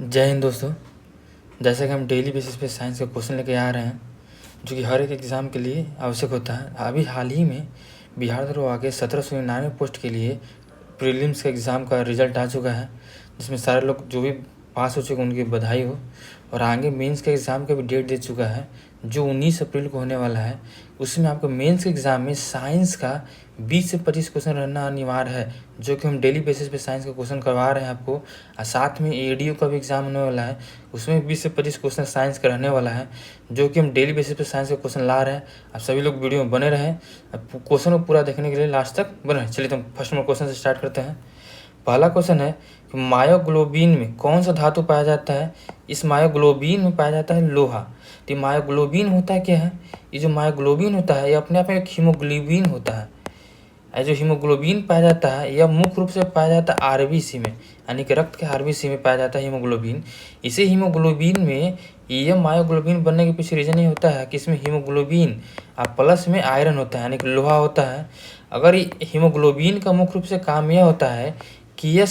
जय हिंद दोस्तों। जैसा कि हम डेली बेसिस पे साइंस का क्वेश्चन लेके आ रहे हैं जो कि हर एक एग्ज़ाम के लिए आवश्यक होता है। अभी हाल ही में बिहार दरोगा के 1799 पोस्ट के लिए प्रीलिम्स के एग्ज़ाम का रिज़ल्ट आ चुका है, जिसमें सारे लोग जो भी पास हो चुके उनकी बधाई हो। और आगे मेंस के एग्ज़ाम का भी डेट दे चुका है जो 19 अप्रैल को होने वाला है। उसमें आपको मेंस के एग्ज़ाम में साइंस का 20 से 25 क्वेश्चन रहना अनिवार्य है, जो कि हम डेली बेसिस पे साइंस का क्वेश्चन करवा रहे हैं आपको। और साथ में एडीओ का भी एग्ज़ाम होने वाला है, उसमें 20 से 25 क्वेश्चन साइंस का रहने वाला है, जो कि हम डेली बेसिस पे साइंस का क्वेश्चन ला रहे हैं। आप सभी लोग वीडियो में बने रहें, क्वेश्चन को पूरा देखने के लिए लास्ट तक बने रहें। चलिए तो हम फर्स्ट नंबर क्वेश्चन से स्टार्ट करते हैं। पहला क्वेश्चन है कि मायोग्लोबिन में कौन सा धातु पाया जाता है। इस मायोग्लोबिन में पाया जाता है लोहा। तो मायोग्लोबिन होता है क्या है, ये जो मायोग्लोबिन होता है ये अपने आप में एक हीमोग्लोबिन होता है। ये जो हीमोग्लोबिन पाया जाता है यह मुख्य रूप से पाया जाता है आरबीसी में, यानी कि रक्त के आरबीसी में पाया जाता है हीमोग्लोबिन। इसी हीमोग्लोबिन में यह मायोग्लोबिन बनने के पीछे रीज़न ये होता है कि इसमें हीमोग्लोबिन और प्लस में आयरन होता है, यानी कि लोहा होता है। अगर हीमोग्लोबिन का मुख्य रूप से काम यह होता है कि यह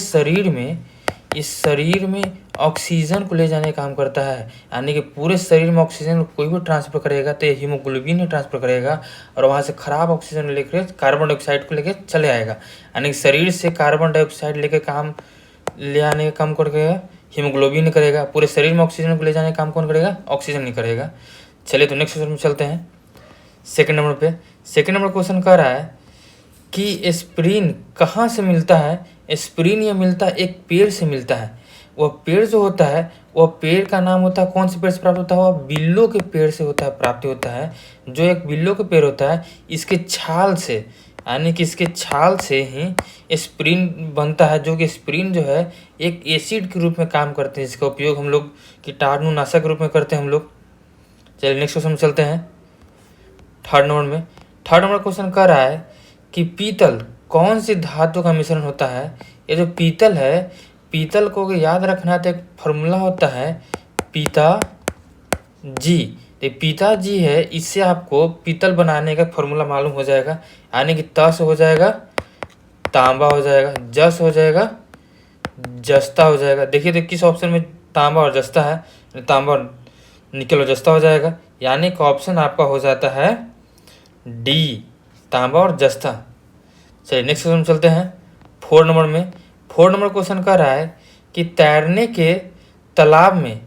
इस शरीर में ऑक्सीजन को ले जाने का काम करता है, यानी कि पूरे शरीर में ऑक्सीजन कोई भी ट्रांसफ़र करेगा तो ये हीमोग्लोबिन ही ट्रांसफ़र करेगा और वहाँ से ख़राब ऑक्सीजन लेकर कार्बन डाइऑक्साइड को लेकर चले आएगा। यानी कि शरीर से कार्बन डाइऑक्साइड लेकर ले आने का काम करेगा हीमोग्लोबिन करेगा, पूरे शरीर में ऑक्सीजन को ले जाने का काम कौन करेगा, ऑक्सीजन नहीं करेगा। चलिए तो नेक्स्ट क्वेश्चन में चलते हैं। सेकेंड नंबर क्वेश्चन कह रहा है कि एस्पिरिन कहाँ से मिलता है। एस्पिरिन यह मिलता है एक पेड़ से मिलता है। वह पेड़ जो होता है वह पेड़ का नाम होता है, कौन से पेड़ से प्राप्त होता है, वह बिल्लो के पेड़ से होता है, प्राप्ति होता है। जो एक बिल्लो के पेड़ होता है इसके छाल से, यानी कि इसके छाल से ही एस्पिरिन बनता है, जो कि एस्पिरिन जो है एक एसिड के रूप में काम करते हैं, जिसका उपयोग हम लोग कीटाणुनाशक के रूप में करते हैं हम लोग। चलिए नेक्स्ट क्वेश्चन में चलते हैं। थर्ड नंबर क्वेश्चन कह रहा है कि पीतल कौन सी धातु का मिश्रण होता है। ये जो पीतल है, पीतल को अगर याद रखना तो एक फार्मूला होता है पिताजी। ये पिताजी है, इससे आपको पीतल बनाने का फार्मूला मालूम हो जाएगा, यानी कि त से हो जाएगा तांबा हो जाएगा, ज से हो जाएगा जस्ता हो जाएगा। देखिए तो किस ऑप्शन में तांबा और जस्ता है, तांबा निकल और जस्ता हो जाएगा, यानी कि ऑप्शन आपका हो जाता है डी, तांबा और जस्ता। चलिए नेक्स्ट क्वेश्चन चलते हैं। फोर्थ नंबर क्वेश्चन कह रहा है कि तैरने के तालाब में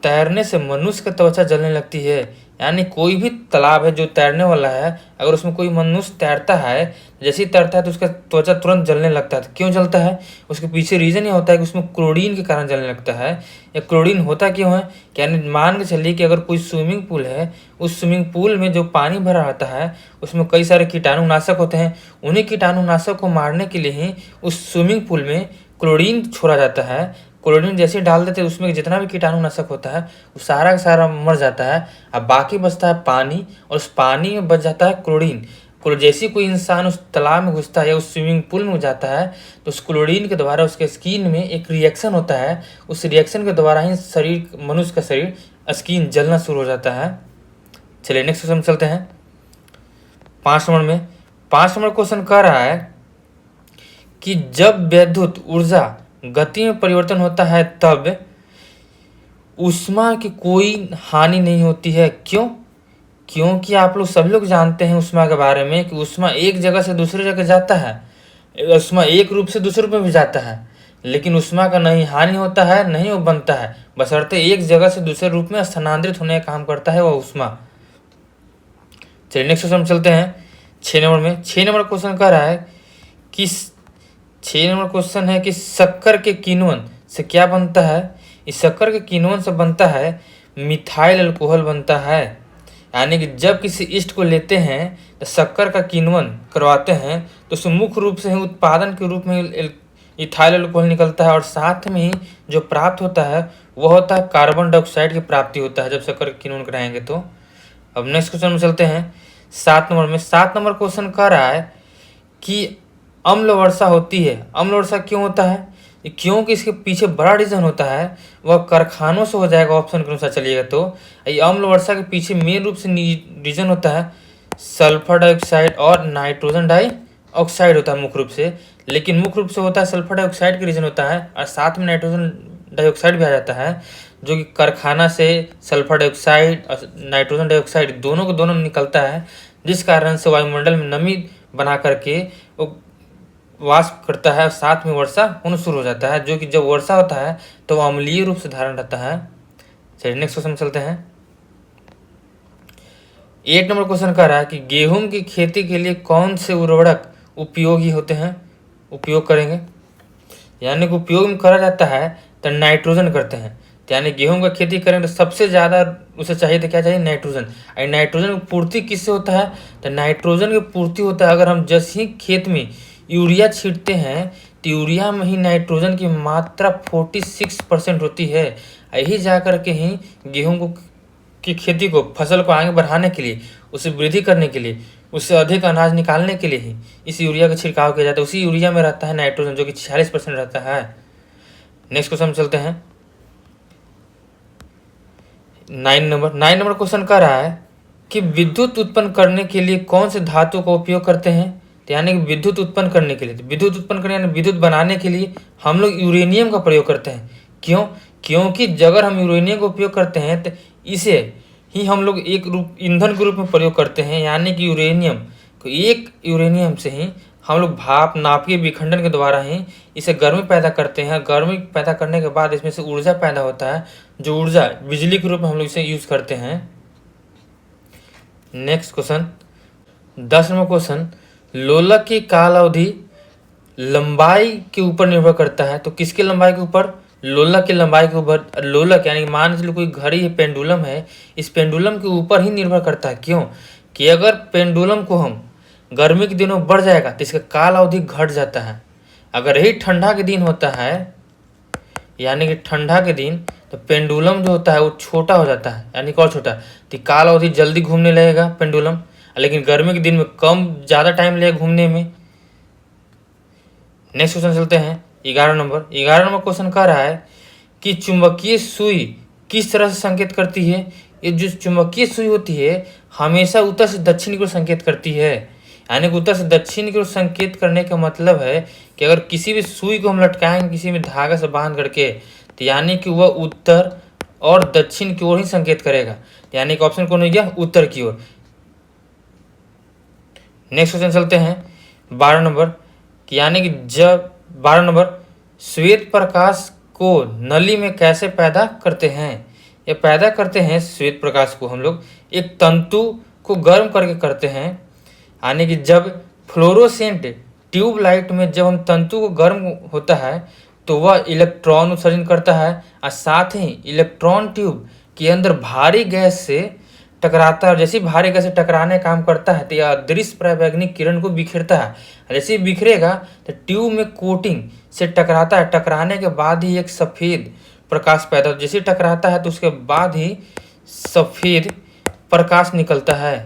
तैरने से मनुष्य की त्वचा जलने लगती है। यानी कोई भी तालाब है जो तैरने वाला है, अगर उसमें कोई मनुष्य तैरता है, जैसे ही तैरता है तो उसका त्वचा तुरंत जलने लगता है। तो क्यों जलता है, उसके पीछे रीज़न ये होता है कि उसमें क्लोरीन के कारण जलने लगता है। या क्लोरीन होता क्यों है, यानी मान के चलिए कि अगर कोई स्विमिंग पूल है, उस स्विमिंग पूल में जो पानी भरा रहता है उसमें कई सारे कीटाणुनाशक होते हैं। उन्हीं कीटाणुनाशक को मारने के लिए ही उस स्विमिंग पूल में क्लोरीन छोड़ा जाता है। क्लोरीन जैसे डाल देते हैं उसमें जितना भी कीटाणुनाशक होता है वो सारा का सारा मर जाता है, अब बाकी बचता है पानी, और उस पानी में बच जाता है क्लोरीन। जैसे कोई इंसान उस तालाब में घुसता है या उस स्विमिंग पूल में जाता है तो उस क्लोरीन के द्वारा उसके स्किन में एक रिएक्शन होता है, उस रिएक्शन के द्वारा ही मनुष्य का शरीर स्किन जलना शुरू हो जाता है। चलिए नेक्स्ट क्वेश्चन चलते हैं। 5 नंबर क्वेश्चन कह रहा है कि जब विद्युत ऊर्जा गति में परिवर्तन होता है तब ऊष्मा की कोई हानि नहीं होती है। क्यों, क्योंकि आप लोग सभी लोग जानते हैं ऊष्मा के बारे में कि ऊष्मा एक जगह से दूसरी जगह जाता है, ऊष्मा एक रूप से दूसरे रूप में भी जाता है, लेकिन ऊष्मा का नहीं हानि होता है नहीं वो बनता है, बशर्ते एक जगह से दूसरे रूप में स्थानांतरित होने का काम करता है वह ऊष्मा। चलिए नेक्स्ट क्वेश्चन चलते हैं। 6 नंबर क्वेश्चन कह रहा है कि 6 नंबर क्वेश्चन है कि शक्कर के किण्वन से क्या बनता है। इस शक्कर के किण्वन से बनता है मिथाइल अल्कोहल बनता है, यानी कि जब किसी ईस्ट को लेते हैं तो शक्कर का किण्वन करवाते हैं तो उसमें मुख्य रूप से उत्पादन के रूप में इथाइल अल्कोहल निकलता है, और साथ में ही जो प्राप्त होता है वह होता है कार्बन डाइऑक्साइड की प्राप्ति होता है जब शक्कर के किण्वन कराएंगे तो। अब नेक्स्ट क्वेश्चन में चलते हैं। 7 नंबर क्वेश्चन कह रहा है कि अम्ल वर्षा होती है। अम्ल वर्षा क्यों होता है, क्योंकि इसके पीछे बड़ा रीज़न होता है, वह कारखानों से हो जाएगा ऑप्शन के अनुसार चलिएगा तो। ये अम्ल वर्षा के पीछे मेन रूप से रीज़न होता है सल्फर डाइऑक्साइड और नाइट्रोजन डाइऑक्साइड होता है मुख्य रूप से, लेकिन मुख्य रूप से होता है सल्फर डाइऑक्साइड का रीज़न होता है और साथ में डाइऑक्साइड भी आ जाता है, जो कि कारखाना से सल्फर डाइऑक्साइड और नाइट्रोजन डाइऑक्साइड दोनों को दोनों निकलता है, जिस कारण से वायुमंडल में नमी बना करके वो वाष्प करता है और साथ में वर्षा होना शुरू हो जाता है, जो कि जब वर्षा होता है तो वह अम्लीय रूप से धारण रहता है। चलिए नेक्स्ट क्वेश्चन चलते हैं। 8 नंबर क्वेश्चन कह रहा है कि गेहूं की खेती के लिए कौन से उर्वरक उपयोगी होते हैं, उपयोग करेंगे, यानी कि उपयोग में करा जाता है तो नाइट्रोजन करते हैं। तो यानी गेहूं का खेती करेंगे तो सबसे ज़्यादा उसे चाहिए तो क्या चाहिए, नाइट्रोजन। और नाइट्रोजन की पूर्ति किससे होता है, तो नाइट्रोजन की पूर्ति होता है अगर हम जैसे ही खेत में यूरिया छींटते हैं तो यूरिया में ही नाइट्रोजन की मात्रा 46% होती है। यही जा कर के ही गेहूँ को की खेती को, फसल को आगे बढ़ाने के लिए, उसे वृद्धि करने के लिए, उससे अधिक अनाज निकालने के लिए ही इस यूरिया का छिड़काव किया जाता है। उसी यूरिया में रहता है नाइट्रोजन, जो कि 46% रहता है। नेक्स्ट क्वेश्चन चलते हैं। 9 नंबर क्वेश्चन कह रहा है कि विद्युत उत्पन्न करने के लिए कौन से धातु का उपयोग करते हैं। तो यानी कि विद्युत उत्पन्न करने के लिए, तो विद्युत उत्पन्न करने यानी विद्युत बनाने के लिए हम लोग यूरेनियम का प्रयोग करते हैं। क्यों, क्योंकि अगर हम यूरेनियम का उपयोग करते हैं तो इसे ही हम लोग एक रूप ईंधन के रूप में प्रयोग करते हैं। यानी कि यूरेनियम को, एक यूरेनियम से ही हम लोग भाप नाभिकीय विखंडन के द्वारा ही इसे गर्मी पैदा करते हैं। गर्मी पैदा करने के बाद इसमें से ऊर्जा पैदा होता है, जो ऊर्जा बिजली के रूप में हम लोग इसे यूज करते हैं। नेक्स्ट क्वेश्चन 10 नंबर क्वेश्चन, लोलक की काल अवधि लंबाई के ऊपर निर्भर करता है। तो किसकी लंबाई के ऊपर, लोलक की लंबाई के ऊपर। लोलक यानी मान लीजिए कोई घड़ी है, पेंडुलम है, इस पेंडुलम के ऊपर ही निर्भर करता है। क्यों कि अगर पेंडुलम को हम गर्मी के दिनों बढ़ जाएगा तो इसका काल अवधि घट जाता है। अगर यही ठंडा के दिन होता है, यानी कि ठंडा के दिन, तो पेंडुलम जो होता है वो छोटा हो जाता है, यानी कि और छोटा, तो काल अवधि जल्दी घूमने लगेगा पेंडुलम। लेकिन गर्मी के दिन में कम ज़्यादा टाइम लगेगा घूमने में। नेक्स्ट क्वेश्चन चलते हैं। 11 नंबर क्वेश्चन कह रहा है कि चुंबकीय सुई किस तरह से संकेत करती है। ये जो चुंबकीय सुई होती है हमेशा उत्तर से दक्षिण की ओर संकेत करती है। यानी कि उत्तर से दक्षिण की ओर संकेत करने का मतलब है कि अगर किसी भी सुई को हम लटकाएंगे किसी भी धागा से बांध करके, तो यानी कि वह उत्तर और दक्षिण की ओर ही संकेत करेगा। यानी कि ऑप्शन कौन हो गया, उत्तर की ओर। नेक्स्ट क्वेश्चन चलते हैं 12 नंबर, यानी कि जब 12 नंबर, श्वेत प्रकाश को नली में कैसे पैदा करते हैं। ये पैदा करते हैं श्वेत प्रकाश को हम लोग एक तंतु को गर्म करके करते हैं। यानी कि जब फ्लोरोसेंट ट्यूब लाइट में जब हम तंतु को गर्म होता है तो वह इलेक्ट्रॉन उत्सर्जन करता है, और साथ ही इलेक्ट्रॉन ट्यूब के अंदर भारी गैस से टकराता है। जैसे भारी गैस से टकराने काम करता है तो यह अदृश्य पराबैंगनी किरण को बिखेरता है। जैसे बिखरेगा तो ट्यूब में कोटिंग से टकराता है, टकराने के बाद ही एक सफ़ेद प्रकाश पैदा होता है। जैसे टकराता है तो उसके बाद ही सफ़ेद प्रकाश निकलता है।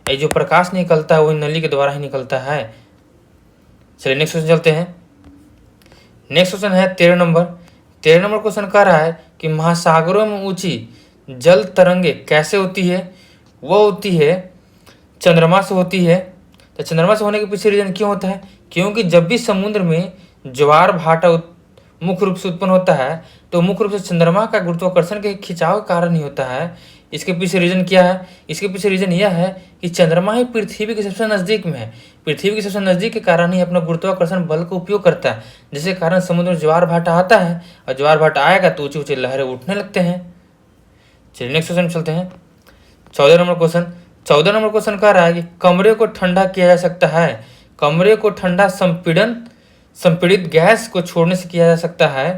ये जो प्रकाश निकलता है वही नली के द्वारा ही निकलता है। चलिए नेक्स्ट क्वेश्चन चलते हैं। नेक्स्ट क्वेश्चन है 13 नंबर। 13 नंबर क्वेश्चन कह रहा है कि महासागरों में ऊंची जल तरंगे कैसे होती है। वह होती है चंद्रमा से होती है। तो चंद्रमा से होने के पीछे रीजन क्यों होता है, क्योंकि जब भी समुद्र में ज्वार भाटा मुख्य रूप से उत्पन्न होता है तो मुख्य रूप से चंद्रमा का गुरुत्वाकर्षण के खिंचाव के कारण ही होता है। इसके पीछे रीजन क्या है, इसके पीछे रीजन यह है कि चंद्रमा ही पृथ्वी के सबसे नज़दीक में है। पृथ्वी के सबसे नज़दीक के कारण ही अपना गुरुत्वाकर्षण बल का उपयोग करता है, जिसके कारण समुद्र में ज्वार भाटा आता है और ज्वार भाटा आएगा तो ऊँची ऊँची लहरें उठने लगते हैं। चलिए नेक्स्ट क्वेश्चन चलते हैं। 14 नंबर क्वेश्चन। 14 नंबर क्वेश्चन कह रहा है कि कमरे को ठंडा किया जा सकता है। कमरे को ठंडा संपीड़ित गैस को छोड़ने से किया जा सकता है।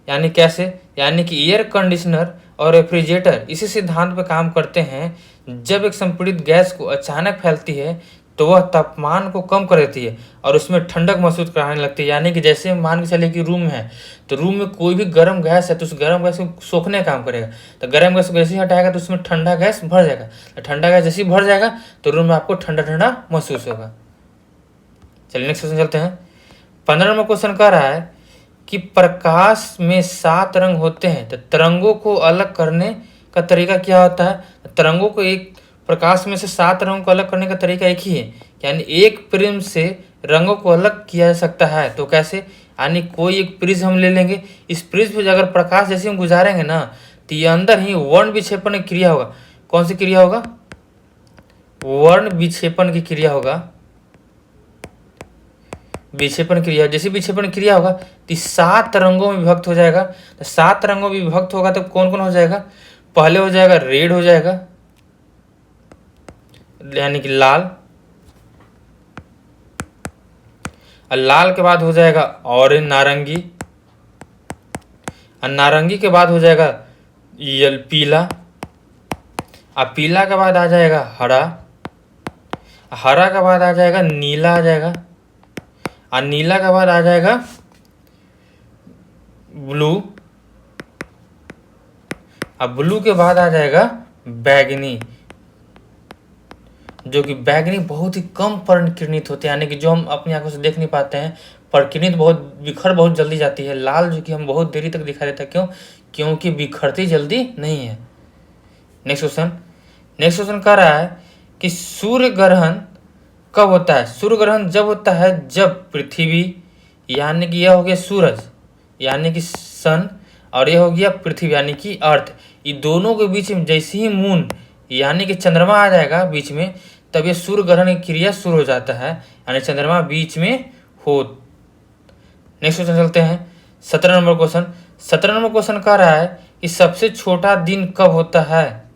यानी कैसे, यानी कि एयर कंडीशनर और रेफ्रिजरेटर इसी सिद्धांत पर काम करते हैं। जब एक संपीड़ित गैस को अचानक फैलती है तो वह तापमान को कम कर देती है और उसमें ठंडक महसूस कराने लगती है। यानी कि जैसे मान के चले कि रूम है तो रूम में कोई भी गर्म गैस है तो उस गर्म गैस को सोखने का काम करेगा। तो गर्म गैस को जैसे ही हटाएगा तो उसमें ठंडा गैस भर जाएगा। तो ठंडा गैस जैसे ही भर जाएगा तो रूम में आपको ठंडा ठंडा महसूस होगा। चलिए नेक्स्ट क्वेश्चन चलते हैं। 15 नंबर क्वेश्चन कह रहा है कि प्रकाश में 7 रंग होते हैं, तो तरंगों को अलग करने का तरीका क्या होता है। तरंगों को एक प्रकाश में से 7 रंगों को अलग करने का तरीका एक ही है। यानी एक प्रिज्म से रंगों को अलग किया जा सकता है। तो कैसे, यानी कोई एक प्रिज्म हम ले लेंगे, इस प्रिज्म पे अगर प्रकाश जैसे हम गुजारेंगे ना, तो ये अंदर ही वर्ण विक्षेपण की क्रिया होगा। कौन सी क्रिया होगा? वर्ण विक्षेपण की क्रिया होगा। विक्षेपण क्रिया, जैसे विक्षेपण क्रिया होगा तो 7 रंगों में विभक्त हो जाएगा। तो 7 रंगों में विभक्त होगा तो कौन कौन हो जाएगा? पहले हो जाएगा रेड, हो जाएगा यानी कि लाल, और लाल के बाद हो जाएगा ऑरेंज, नारंगी, और नारंगी के बाद हो जाएगा पीला, और पीला के बाद आ जाएगा हरा, हरा के बाद आ जाएगा नीला, आ जाएगा, और नीला के बाद आ जाएगा ब्लू, अब ब्लू के बाद आ जाएगा बैगनी, जो कि बैगनी बहुत ही कम परिकिरणित होते हैं, यानी कि जो हम अपनी आंखों से देख नहीं पाते हैं, परिकिरणित बिखर बहुत जल्दी जाती है। लाल जो कि हम बहुत देरी तक दिखाई देता है, क्यों? क्योंकि बिखरती जल्दी नहीं है। नेक्स्ट क्वेश्चन कह रहा है कि सूर्य ग्रहण कब होता है? सूर्य ग्रहण जब होता है जब पृथ्वी, यानी कि यह हो गया सूरज यानी कि सन, और यह हो गया पृथ्वी यानी कि अर्थ, ये दोनों के बीच में जैसे ही मून यानी कि चंद्रमा आ जाएगा बीच में, तब ये सूर्य ग्रहण की क्रिया शुरू हो जाता है, यानी चंद्रमा बीच में हो। नेक्स्ट क्वेश्चन चलते हैं 17 नंबर क्वेश्चन। 17 नंबर क्वेश्चन कह रहा है कि सबसे छोटा दिन कब होता है?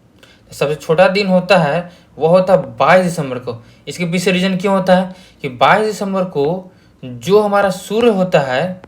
सबसे छोटा दिन होता है वह होता है 22 दिसंबर को। इसके पीछे रीजन क्यों होता है कि 22 दिसंबर को जो हमारा सूर्य होता है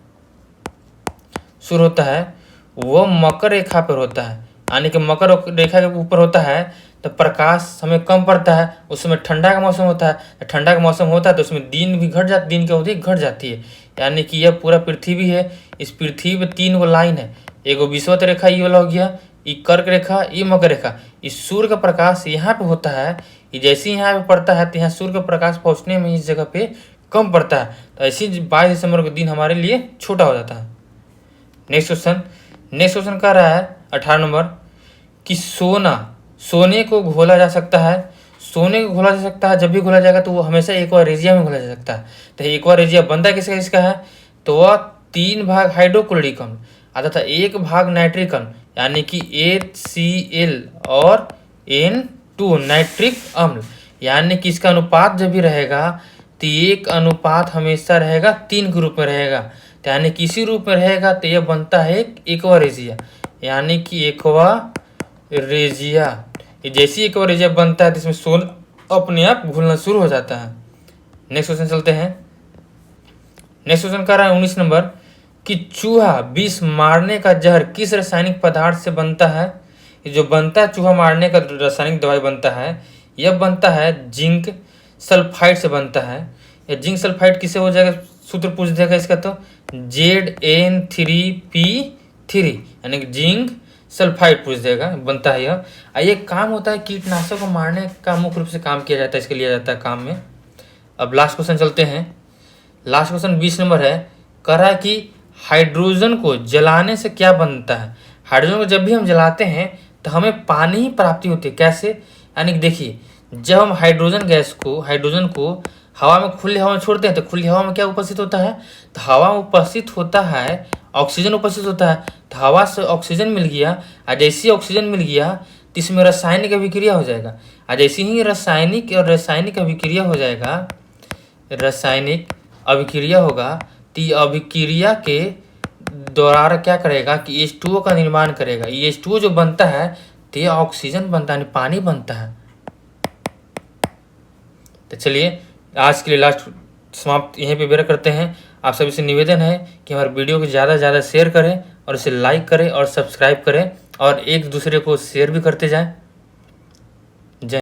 वह मकर रेखा पर होता है, यानी कि मकर रेखा के ऊपर होता है, तो प्रकाश हमें कम पड़ता है। उस समय ठंडा का मौसम होता है, ठंडा का मौसम होता है तो उसमें दिन भी घट जाती, दिन की अवधि घट जाती है। यानी कि यह पूरा पृथ्वी है, इस पृथ्वी पे 3 गो लाइन है, एक विषुवत रेखा ये वाला हो गया, ये कर्क रेखा, ये मकर रेखा। इस सूर्य का प्रकाश यहाँ पे होता है, ये जैसे यहाँ पे पड़ता है तो यहाँ सूर्य का प्रकाश पहुँचने में इस जगह पे कम पड़ता है, तो ऐसे 22 दिसंबर का दिन हमारे लिए छोटा हो जाता है। नेक्स्ट क्वेश्चन कह रहा है 18 नंबर कि सोने को घोला जा सकता है। सोने को घोला जा सकता है, जब भी घोला जाएगा तो वो हमेशा एक्वारेजिया में घोला जा सकता है। तो एक्वारेजिया बनता किसका है? तो वह 3 भाग हाइड्रोक्लोरिक अम्ल आता था, 1 भाग नाइट्रिक अम्ल, यानी कि HCl और N2 नाइट्रिक अम्ल, यानी कि इसका अनुपात जब भी रहेगा तो एक अनुपात हमेशा रहेगा 3 के रूप में रहेगा, तो यानी किसी रूप में रहेगा तो यह बनता है एक्वारेजिया, यानी कि एक्वारेजिया। जैसे ही एक्वारेजिया बनता है तो इसमें सोना अपने आप घुलना शुरू हो जाता है। नेक्स्ट क्वेश्चन चलते हैं। नेक्स्ट क्वेश्चन कर रहा है 19 नंबर कि चूहा विष मारने का जहर किस रासायनिक पदार्थ से बनता है? ये जो बनता है चूहा मारने का रासायनिक दवाई बनता है, यह बनता है जिंक सल्फाइड से बनता है। या जिंक सल्फाइड किससे हो जाएगा? सूत्र पूछ देगा इसका, तो Zn3P3, यानी कि जिंक सल्फाइड पूछ देगा, बनता है यह। ये काम होता है कीटनाशक को मारने का मुख्य रूप से काम किया जाता है, इसके लिया जाता है काम में। अब लास्ट क्वेश्चन चलते हैं। लास्ट क्वेश्चन 20 नंबर है, कह रहा है कि हाइड्रोजन को जलाने से क्या बनता है? हाइड्रोजन को जब भी हम जलाते हैं तो हमें पानी ही प्राप्ति होती है। कैसे? यानी कि देखिए, जब हम हाइड्रोजन को हवा में, खुली हवा में छोड़ते हैं तो खुली हवा में क्या उपस्थित होता है? तो हवा में उपस्थित होता है ऑक्सीजन उपस्थित होता है, तो हवा से ऑक्सीजन मिल गया, और जैसे ही ऑक्सीजन मिल गया तो इसमें रासायनिक अभिक्रिया हो जाएगा, और जैसे ही रासायनिक अभिक्रिया हो जाएगा, रासायनिक अभिक्रिया होगा तो अभिक्रिया के द्वारा क्या करेगा कि H2O का निर्माण करेगा। ये H2O जो बनता है तो ये ऑक्सीजन बनता है, पानी बनता है। तो चलिए आज के लिए लास्ट समाप्त यहीं पे बेरा करते हैं। आप सभी से निवेदन है कि हमारे वीडियो को ज़्यादा से ज़्यादा शेयर करें और इसे लाइक करें और सब्सक्राइब करें, और एक दूसरे को शेयर भी करते जाएं।